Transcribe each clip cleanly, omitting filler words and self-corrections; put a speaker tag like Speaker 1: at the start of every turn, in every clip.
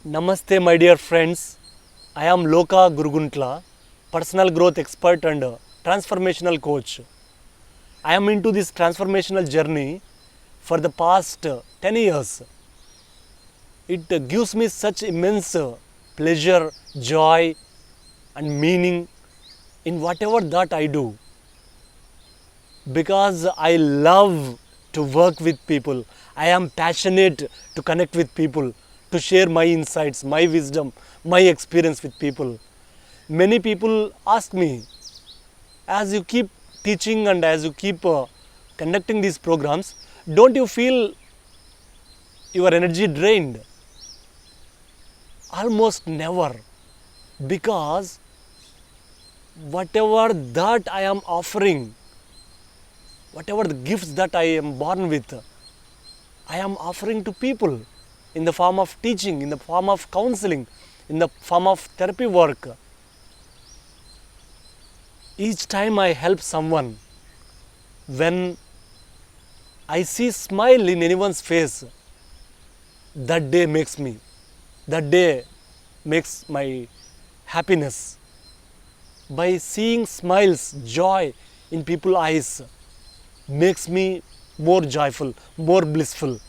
Speaker 1: Namaste, my dear friends. I am Loka Guruguntla, personal growth expert and transformational coach. I am into this transformational journey for the past 10 years. It gives me such immense pleasure, joy, and meaning in whatever that I do because I love to work with people. I am passionate to connect with people, to share my insights, my wisdom, my experience with people. Many people ask me, as you keep teaching and as you keep conducting these programs, don't you feel your energy drained? Almost never, because whatever that I am offering, whatever the gifts that I am born with, I am offering to people in the form of teaching, in the form of counseling, in the form of therapy work. Each time I help someone, when I see smile in anyone's face, that day makes my happiness. By seeing smiles, joy in people's eyes makes me more joyful, more blissful.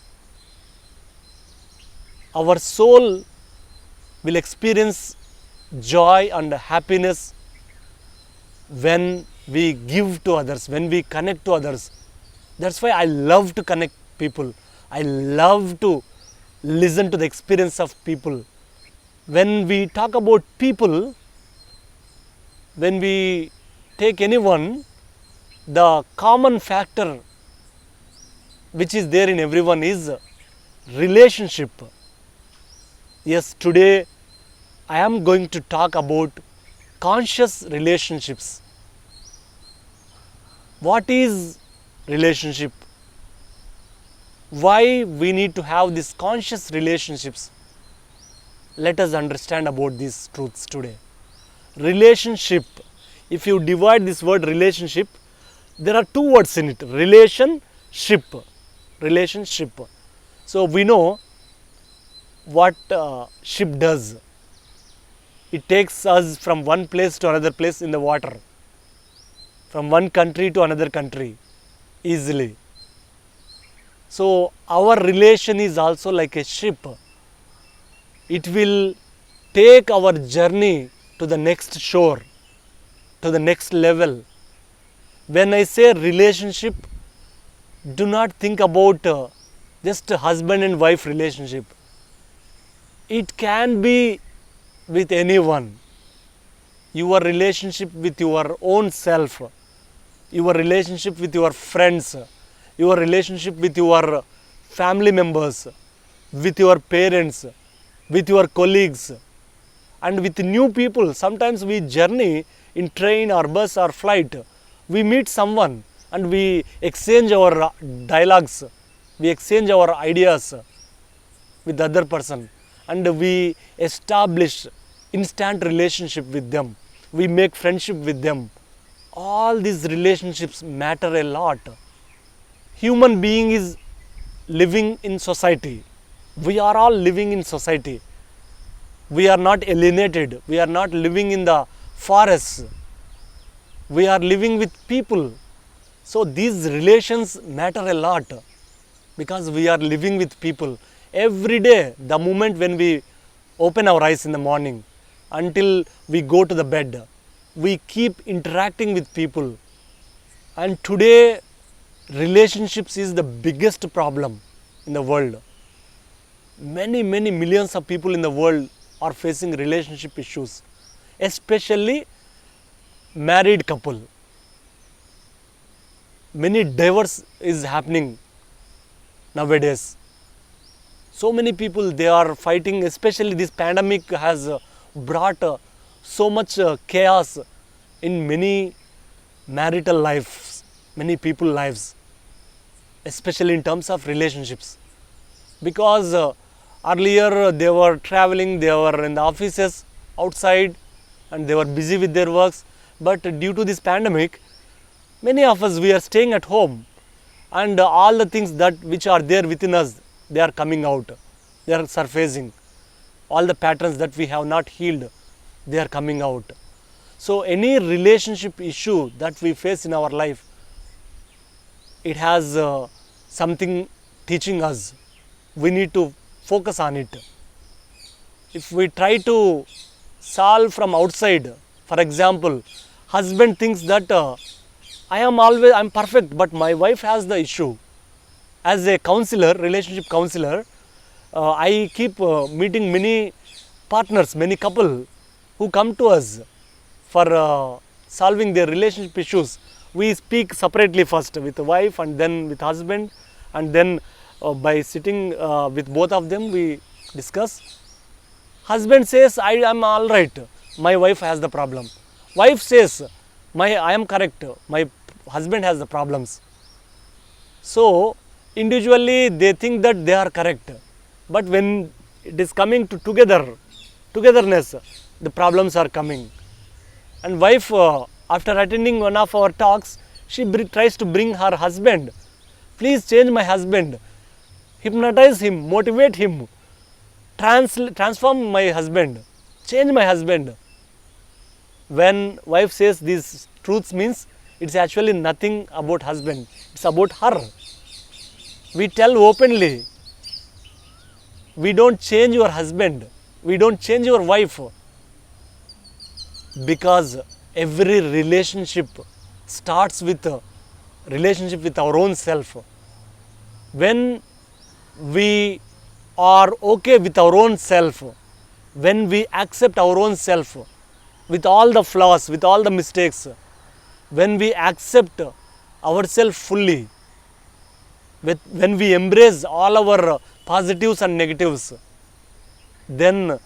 Speaker 1: Our soul will experience joy and happiness when we give to others, when we connect to others. That's why I love to connect people. I love to listen to the experience of people. When we talk about people, when we take anyone, the common factor which is there in everyone is relationship. Yes, today I am going to talk about conscious relationships. What is relationship? Why we need to have these conscious relationships? Let us understand about these truths today. Relationship, if you divide this word relationship, there are two words in it: relationship. So we know what ship does. It takes us from one place to another place in the water, from one country to another country easily. So our relation is also like a ship. It will take our journey to the next shore, to the next level. When I say relationship, do not think about just a husband and wife relationship. It can be with anyone. Your relationship with your own self, your relationship with your friends, your relationship with your family members, with your parents, with your colleagues, and with new people. Sometimes we journey in train or bus or flight. We meet someone and we exchange our dialogues, we exchange our ideas with the other person, and we establish instant relationship with them. We make friendship with them. All these relationships matter a lot. Human being is living in society. We are all living in society. We are not alienated. We are not living in the forests. We are living with people. So these relations matter a lot because we are living with people. Every day, the moment when we open our eyes in the morning until we go to the bed, we keep interacting with people. And today, relationships is the biggest problem in the world. Many millions of people in the world are facing relationship issues, especially married couple. Many divorce is happening nowadays. So many people, they are fighting, especially this pandemic has brought so much chaos in many marital lives, many people lives, especially in terms of relationships. Because earlier they were traveling, they were in the offices outside and they were busy with their works. But due to this pandemic, many of us, we are staying at home, and all the things that which are there within us, they are coming out, they are surfacing. all the patterns that we have not healed, they are coming out. So any relationship issue that we face in our life, it has something teaching us. We need to focus on it. If we try to solve from outside, for example, husband thinks that I'm perfect, but my wife has the issue. As a counselor, relationship counselor, I keep meeting many partners, many couple who come to us for solving their relationship issues. We speak separately first with the wife and then with husband, and then by sitting with both of them we discuss. Husband says, I am all right, my wife has the problem. Wife says, I am correct, my husband has the problems. So individually they think that they are correct, but when it is coming to togetherness, the problems are coming. And wife, after attending one of our talks, she tries to bring her husband. Please change my husband, hypnotize him, motivate him, transform my husband, change my husband. When wife says these truths, means it's actually nothing about husband, it's about her. We tell openly, we don't change your husband, we don't change your wife, because every relationship starts with a relationship with our own self. When we are okay with our own self, when we accept our own self with all the flaws, with all the mistakes, when we accept ourselves fully, when we embrace all our positives and negatives, then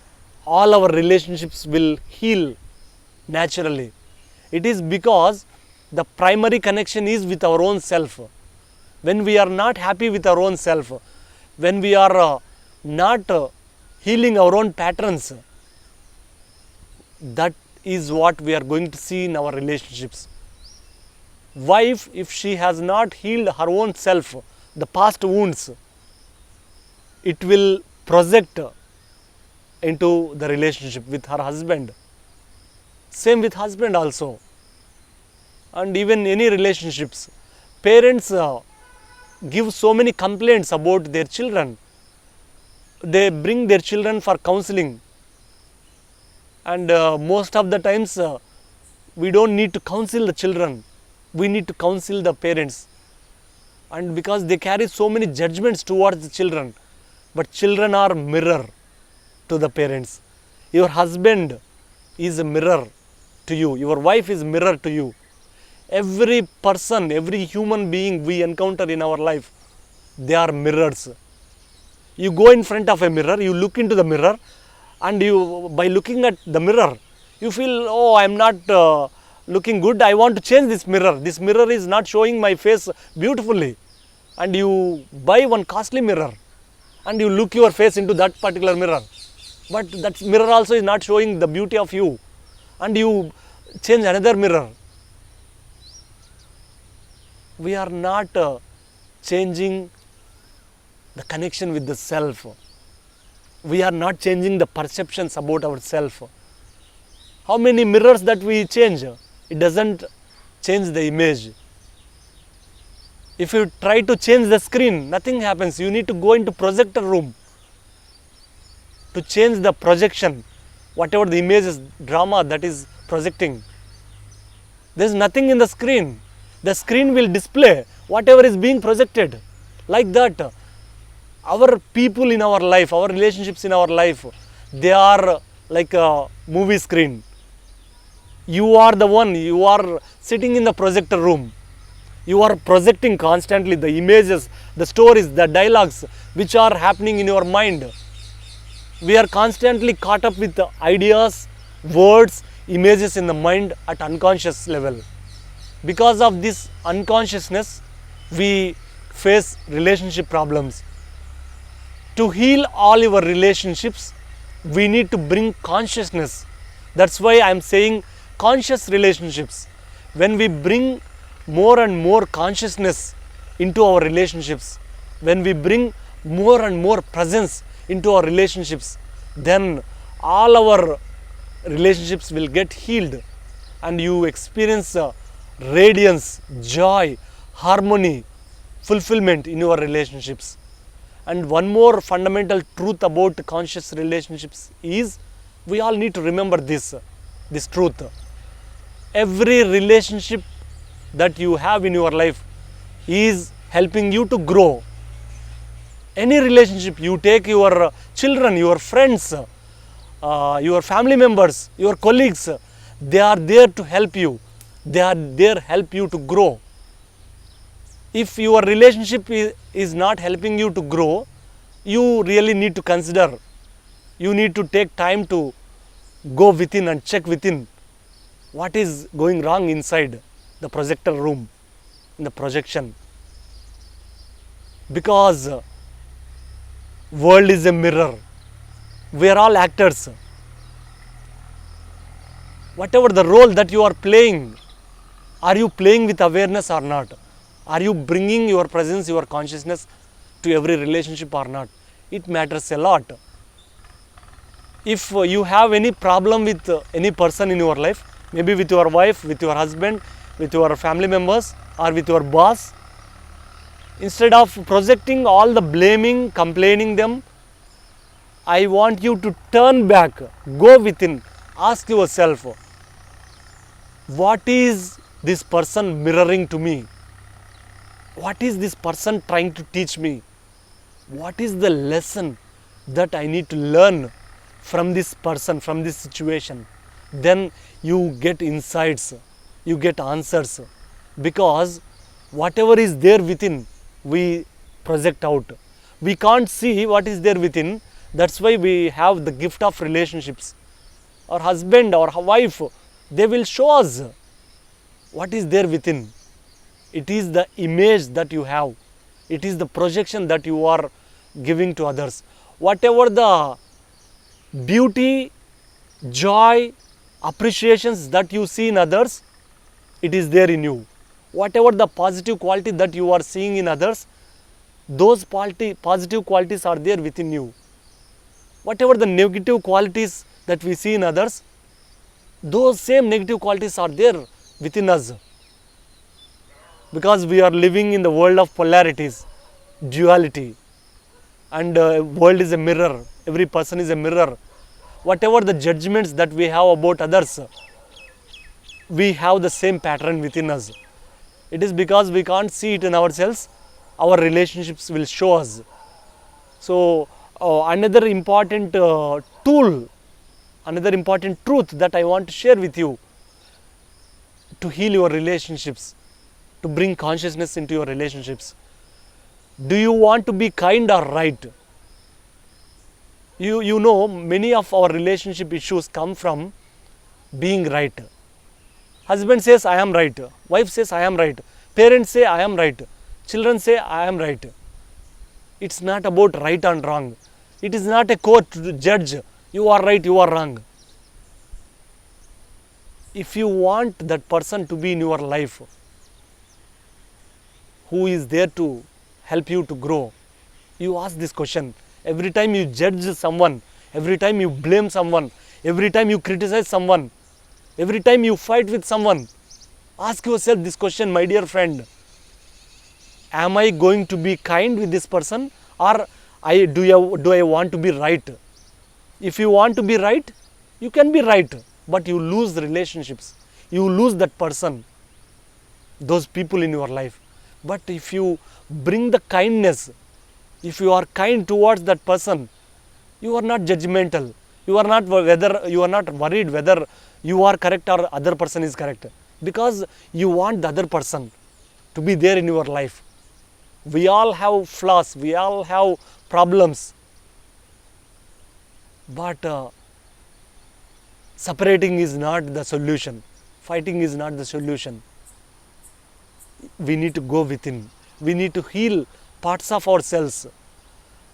Speaker 1: all our relationships will heal naturally. It is because the primary connection is with our own self. When we are not happy with our own self, when we are not healing our own patterns, that is what we are going to see in our relationships. Wife, if she has not healed her own self, the past wounds, it will project into the relationship with her husband. Same with husband also. And even any relationships, parents give so many complaints about their children. They bring their children for counseling, and most of the times we don't need to counsel the children, we need to counsel the parents. And because they carry so many judgments towards the children, but children are mirror to the parents. Your husband is a mirror to you, your wife is mirror to you. Every person, every human being we encounter in our life, they are mirrors. You go in front of a mirror, you look into the mirror, and you, by looking at the mirror, you feel, oh, I am not looking good, I want to change this mirror. This mirror is not showing my face beautifully. And you buy one costly mirror and you look your face into that particular mirror. But that mirror also is not showing the beauty of you. And you change another mirror. We are not changing the connection with the self. We are not changing the perceptions about ourselves. How many mirrors that we change? It doesn't change the image. If you try to change the screen, nothing happens. You need to go into projector room to change the projection, whatever the image is, drama that is projecting. There is nothing in the screen. The screen will display whatever is being projected. Like that, our people in our life, our relationships in our life, they are like a movie screen. You are the one, you are sitting in the projector room. You are projecting constantly the images, the stories, the dialogues which are happening in your mind. We are constantly caught up with the ideas, words, images in the mind at unconscious level. Because of this unconsciousness, we face relationship problems. To heal all your relationships, we need to bring consciousness. That's why I am saying conscious relationships. When we bring more and more consciousness into our relationships, when we bring more and more presence into our relationships, then all our relationships will get healed and you experience radiance, joy, harmony, fulfillment in your relationships. And one more fundamental truth about conscious relationships is we all need to remember this truth. Every relationship that you have in your life is helping you to grow. Any relationship, you take your children, your friends, your family members, your colleagues, they are there to help you. They are there to help you to grow. If your relationship is not helping you to grow, you really need to consider. You need to take time to go within and check within what is going wrong inside the projector room, in the projection. Because world is a mirror. We are all actors. Whatever the role that you are playing, are you playing with awareness or not? Are you bringing your presence, your consciousness to every relationship or not? It matters a lot. If you have any problem with any person in your life, maybe with your wife, with your husband, with your family members, or with your boss, instead of projecting all the blaming, complaining them, I want you to turn back, go within, ask yourself, what is this person mirroring to me? What is this person trying to teach me? What is the lesson that I need to learn from this person, from this situation? Then you get insights, you get answers, because whatever is there within, we project out. We can't see what is there within. That's why we have the gift of relationships. Our husband or wife, they will show us what is there within. It is the image that you have. It is the projection that you are giving to others. Whatever the beauty, joy, appreciations that you see in others, it is there in you. Whatever the positive quality that you are seeing in others, those positive qualities are there within you. Whatever the negative qualities that we see in others, those same negative qualities are there within us. Because we are living in the world of polarities, duality, and world is a mirror. Every person is a mirror. Whatever the judgments that we have about others, we have the same pattern within us. It is because we can't see it in ourselves, our relationships will show us. So another important tool, another important truth that I want to share with you to heal your relationships, to bring consciousness into your relationships. Do you want to be kind or right? You know, many of our relationship issues come from being right. Husband says, I am right. Wife says, I am right. Parents say, I am right. Children say, I am right. It's not about right and wrong. It is not a court to judge. You are right, you are wrong. If you want that person to be in your life, who is there to help you to grow, you ask this question. Every time you judge someone, every time you blame someone, every time you criticize someone, every time you fight with someone, ask yourself this question, my dear friend. Am I going to be kind with this person, or do I want to be right? If you want to be right, you can be right, but you lose the relationships. You lose that person, those people in your life. But if you bring the kindness, if you are kind towards that person, you are not judgmental. You are not worried whether you are correct or other person is correct, because you want the other person to be there in your life. We all have flaws, we all have problems, but separating is not the solution. Fighting is not the solution. We need to go within. We need to heal parts of ourselves.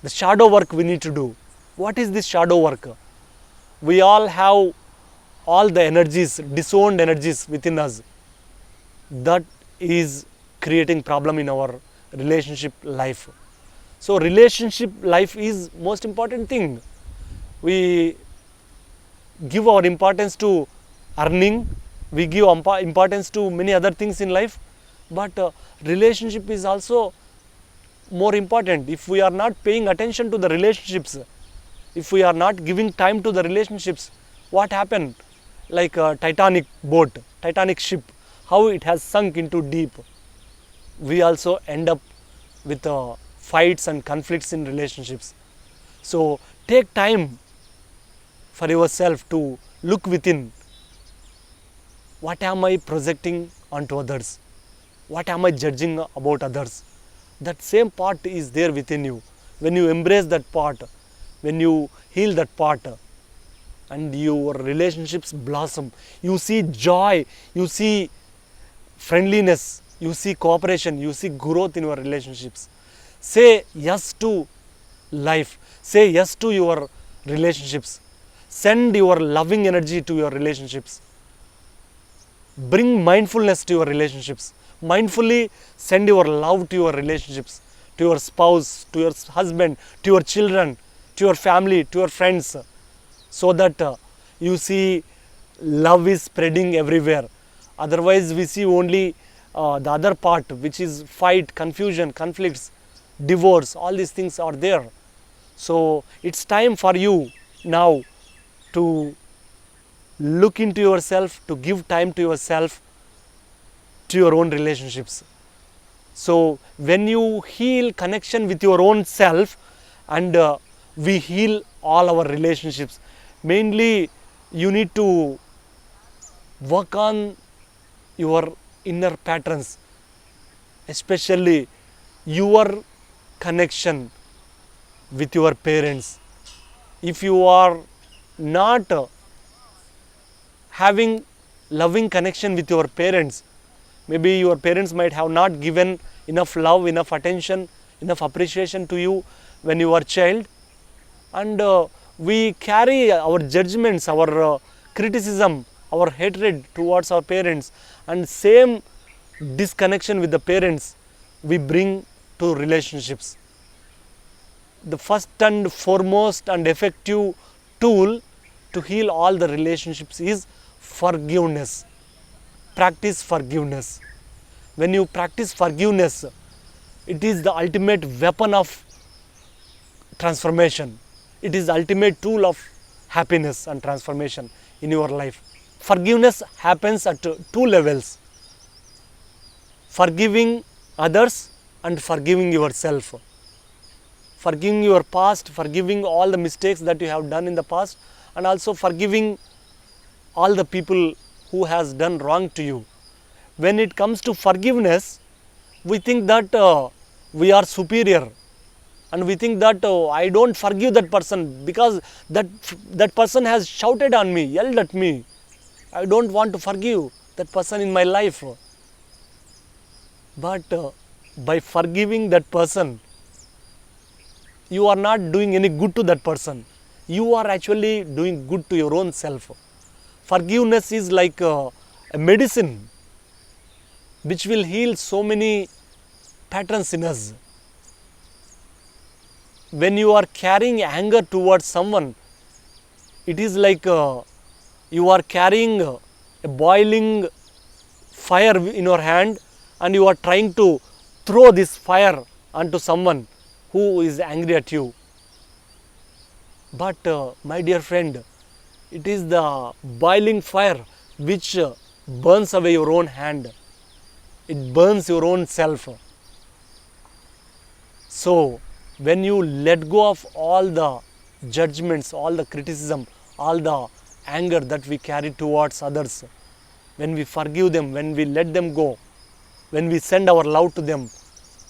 Speaker 1: The shadow work we need to do. What is this shadow work? We all have all the energies, disowned energies within us. That is creating problem in our relationship life. So relationship life is most important thing. We give our importance to earning, we give importance to many other things in life, but relationship is also more important. If we are not paying attention to the relationships, if we are not giving time to the relationships, what happened? Like a Titanic boat, Titanic ship, how it has sunk into deep. We also end up with fights and conflicts in relationships. So take time for yourself to look within. What am I projecting onto others? What am I judging about others? That same part is there within you. When you embrace that part, when you heal that part, and your relationships blossom, you see joy, you see friendliness, you see cooperation, you see growth in your relationships. Say yes to life, say yes to your relationships, send your loving energy to your relationships, bring mindfulness to your relationships, mindfully send your love to your relationships, to your spouse, to your husband, to your children, to your family, to your friends, so that you see love is spreading everywhere. Otherwise we see only the other part, which is fight, confusion, conflicts, divorce, all these things are there. So it's time for you now to look into yourself, to give time to yourself, to your own relationships. So when you heal connection with your own self, and we heal all our relationships, mainly you need to work on your inner patterns, especially your connection with your parents. If you are not having loving connection with your parents, maybe your parents might have not given enough love, enough attention, enough appreciation to you when you were a child, and we carry our judgments, our criticism, our hatred towards our parents, and same disconnection with the parents we bring to relationships. The first and foremost and effective tool to heal all the relationships is forgiveness. Practice forgiveness. When you practice forgiveness, it is the ultimate weapon of transformation. It is the ultimate tool of happiness and transformation in your life. Forgiveness happens at two levels: forgiving others and forgiving yourself. Forgiving your past, forgiving all the mistakes that you have done in the past, and also forgiving all the people who has done wrong to you. When it comes to forgiveness, we think that we are superior, and we think that I don't forgive that person because that person has shouted on me, yelled at me. I don't want to forgive that person in my life. But by forgiving that person, you are not doing any good to that person. You are actually doing good to your own self. Forgiveness is like a medicine which will heal so many patterns in us. When you are carrying anger towards someone, it is like you are carrying a boiling fire in your hand, and you are trying to throw this fire onto someone who is angry at you. But my dear friend, it is the boiling fire which burns away your own hand. It burns your own self. So when you let go of all the judgments, all the criticism, all the anger that we carry towards others, when we forgive them, when we let them go, when we send our love to them,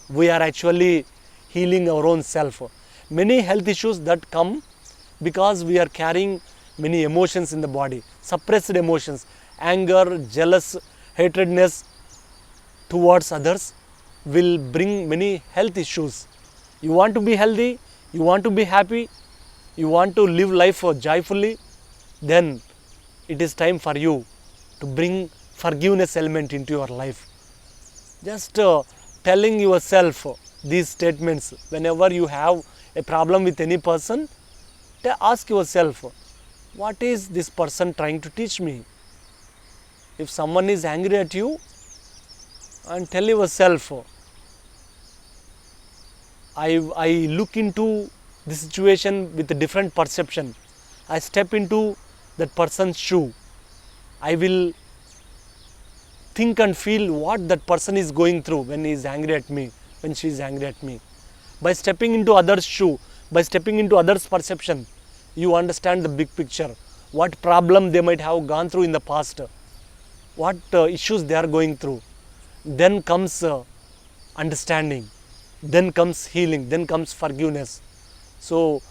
Speaker 1: we are actually healing our own self. Many health issues that come because we are carrying many emotions in the body, suppressed emotions, anger, jealous, hatredness towards others will bring many health issues. You want to be healthy, you want to be happy, you want to live life joyfully, then it is time for you to bring forgiveness element into your life. Just telling yourself these statements whenever you have a problem with any person, Ask yourself, what is this person trying to teach me? If someone is angry at you, and tell yourself, I look into the situation with a different perception. I step into that person's shoe. I will think and feel what that person is going through when he is angry at me, when she is angry at me. By stepping into others' shoe, by stepping into others' perception, you understand the big picture. What problem they might have gone through in the past, what issues they are going through. Then comes understanding, then comes healing, then comes forgiveness. So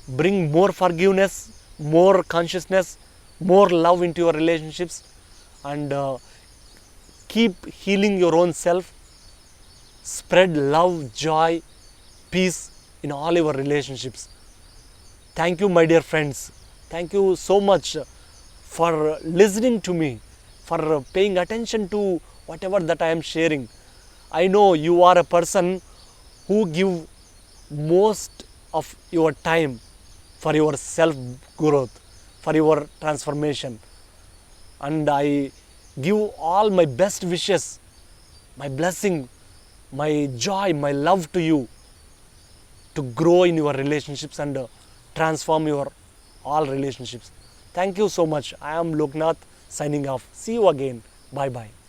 Speaker 1: bring more forgiveness, more consciousness, more love into your relationships, and keep healing your own self. Spread love, joy, peace in all your relationships. Thank you, my dear friends. Thank you so much for listening to me, for paying attention to whatever that I am sharing. I know you are a person who give most of your time for your self growth, for your transformation. And I give all my best wishes, my blessing, my joy, my love to you to grow in your relationships and transform your all relationships. Thank you so much. I am Loknath signing off. See you again. Bye bye.